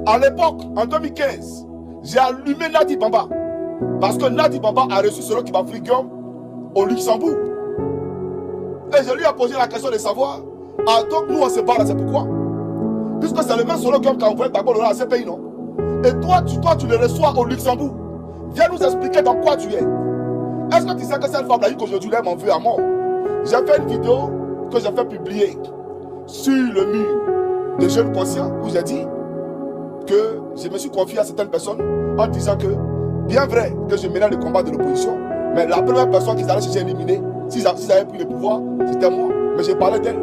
À l'époque, en 2015, j'ai allumé Nadi Bamba. Parce que Nadi Bamba a reçu celui qui m'a pris au Luxembourg. Et je lui ai posé la question de savoir, ah, donc nous on se bat là, c'est pourquoi? Puisque c'est le même solo qui a envoyé Gbagbo dans ces pays, non? Et toi, tu le reçois au Luxembourg. Viens nous expliquer dans quoi tu es. Est-ce que tu sais que cette femme-là, qu'aujourd'hui, elle m'en veut à mort? J'ai fait une vidéo que j'ai fait publier sur le mur de Jeunes Conscients où j'ai dit que je me suis confié à certaines personnes en disant que, bien vrai que je menais le combat de l'opposition, mais la première personne qu'ils allaient chercher à éliminer, s'ils avaient pris le pouvoir, c'était moi. Mais je parlais d'elle.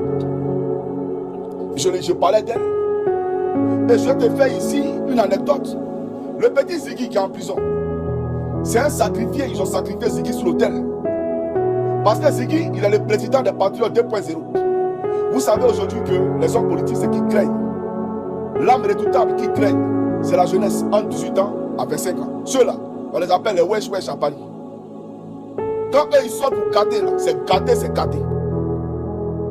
Je parlais d'elle. Et je te fais ici une anecdote. Le petit Ziggy qui est en prison, c'est un sacrifié. Ils ont sacrifié Ziggy sur l'autel. Parce que Ziggy, il est le président des Patriotes 2.0. Vous savez aujourd'hui que les hommes politiques, c'est qui craignent. L'âme redoutable qui craignent, c'est la jeunesse entre 18 ans à 25 ans. Ceux-là, on les appelle les wesh wesh à Paris. Quand eux, ils sortent pour gâter, c'est gâter, c'est gâter.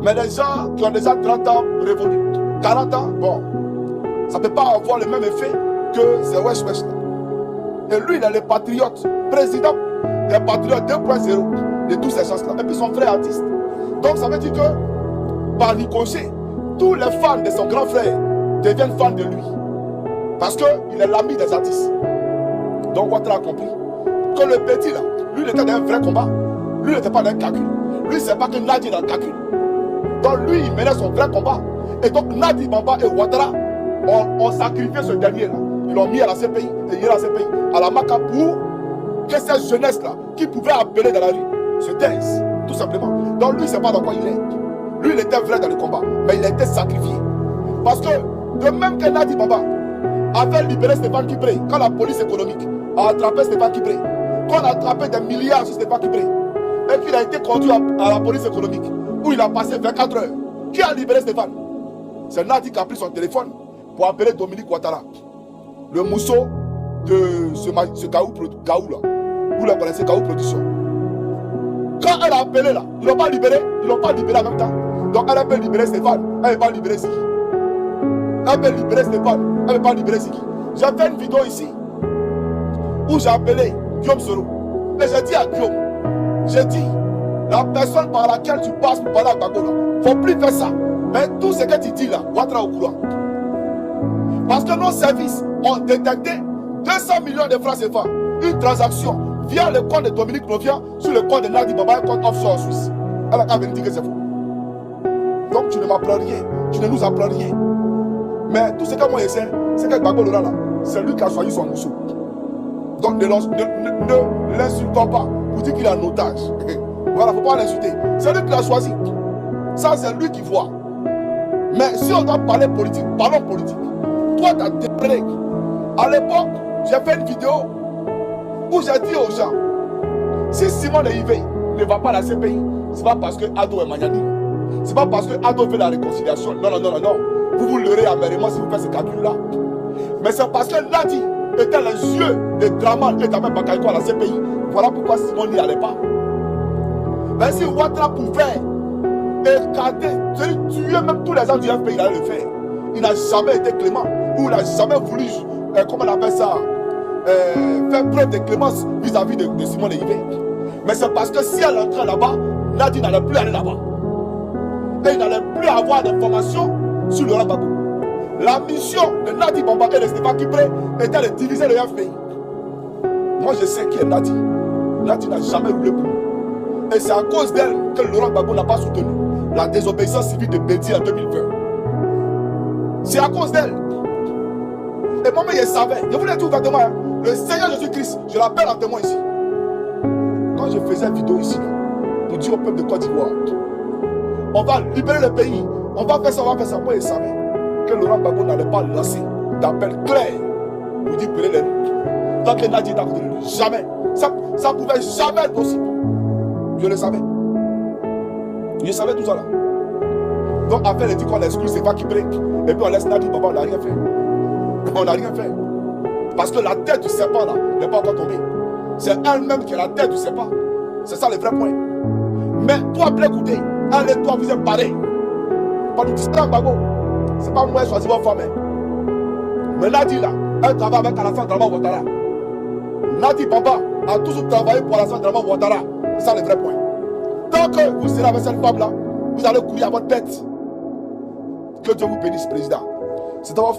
Mais les gens qui ont déjà 30 ans révolus, 40 ans, bon, ça ne peut pas avoir le même effet que ces wesh wesh. Et lui, il est le patriote, président des Patriotes 2.0 de tous ces gens-là. Et puis son frère artiste. Donc ça veut dire que, par ricochet, tous les fans de son grand frère deviennent fans de lui. Parce qu'il est l'ami des artistes. Donc Ouattara a compris que le petit là, lui il était dans un vrai combat. Lui il n'était pas dans un calcul. Lui c'est pas que Nadi est dans le calcul. Donc lui il menait son vrai combat. Et donc Nadi Bamba et Ouattara ont sacrifié ce dernier là. Ils l'ont mis à la CPI, et il est à la CPI, à la Maca pour que cette jeunesse là, qui pouvait appeler dans la rue, se taise, tout simplement. Donc lui, c'est pas dans quoi il est. Lui, il était vrai dans le combat, mais il a été sacrifié. Parce que, de même que Nadi Bamba avait libéré Stéphane Kibré, quand la police économique a attrapé Stéphane Kibré, qu'on a attrapé des milliards sur Stéphane Kibré, et qu'il a été conduit à la police économique, où il a passé 24 heures. Qui a libéré Stéphane? C'est Nadi qui a pris son téléphone pour appeler Dominique Ouattara, le mousseau de ce Gaou là. Vous le connaissez, Gaou Production. Quand elle a appelé là, ils ne l'ont pas libéré en même temps. Donc elle peut libérer Stéphane, elle ne peut pas libérer Ziggy. Elle peut libérer Stéphane, elle ne peut pas libérer Ziggy. J'ai fait une vidéo ici où j'ai appelé Guillaume Soro. Et j'ai dit à Guillaume, j'ai dit, la personne par laquelle tu passes pour parler à Gbagbo là, il ne faut plus faire ça. Mais tout ce que tu dis là, Ouattara au courant. Parce que nos services ont détecté 200 millions de francs CFA, une transaction via le compte de Dominique Novian sur le compte de Nadi Bamba, un compte offshore en Suisse. Elle a qu'à venir dire que c'est faux. Donc tu ne m'apprends rien, tu ne nous apprends rien. Mais tout ce que moi je sais, c'est que Gbagbo Laurent là, c'est lui qui a choisi son mousseau. Donc ne l'insultons pas pour dire qu'il est en otage. Voilà, il ne faut pas l'insulter. C'est lui qui l'a choisi. Ça, c'est lui qui voit. Mais si on doit parler politique, parlons politique. Toi, tu as dépré. À l'époque, j'ai fait une vidéo où j'ai dit aux gens, si Simon Leïvé ne va pas à la CPI, c'est pas parce que Ado est magnanime. C'est pas parce que Ado veut la réconciliation. Non. Vous vous leurrez amèrement si vous faites ce calcul-là. Mais c'est parce que Nadi était les yeux de Draman et Damé Bakayoko à la CPI. Voilà pourquoi Simon n'y allait pas. Mais si Ouattara pouvait écarter, tuer même tous les gens du FPI, il allait le faire. Il n'a jamais été clément. Ou il n'a jamais voulu, comment on appelle ça, faire preuve de clémence vis-à-vis de Simon Leïvé. Mais c'est parce que si elle entrait là-bas, Nadi n'allait plus aller là-bas. Et il n'allait plus avoir d'informations sur Laurent Gbagbo. La mission de Nadi Bamba et de Stéphane Kibré était de diviser le FPI. Moi je sais qui est Nadi. Nadi n'a jamais roulé pour nous. Et c'est à cause d'elle que Laurent Gbagbo n'a pas soutenu la désobéissance civile de Bédi en 2020. C'est à cause d'elle. Et moi-même, je savais. Je vous l'ai dit ouvertement. Le Seigneur Jésus-Christ, je l'appelle en témoin ici. Quand je faisais une vidéo ici, pour dire au peuple de Côte d'Ivoire, on va libérer le pays, on va faire ça, on va faire ça. Moi, je savais que Laurent Gbagbo n'allait pas lancer d'appel clair pour dire brûler les routes. Tant que Nadi est à côté de lui. Jamais. Ça ne pouvait jamais être possible. Je le savais. Je savais tout ça là. Donc, après, elle dit qu'on l'exclut, c'est pas qui break. Et puis, on laisse Nadi Bamba, on n'a rien fait. On n'a rien fait. Parce que la tête du serpent là n'est pas encore tombée. C'est elle-même qui est la tête du serpent. C'est ça le vrai point. Mais toi, après écouter, elle et toi, vous êtes pareils. Pas du distant, Gbagbo. C'est pas moi qui choisis votre femme. Mais Nadi là, elle travaille avec Alassane Dramane Ouattara. Nadi Bamba a toujours travaillé pour Alassane Dramane Ouattara. C'est ça le vrai point. Tant que vous serez avec cette femme là, vous allez courir à votre tête. Que Dieu vous bénisse, président. C'est d'avoir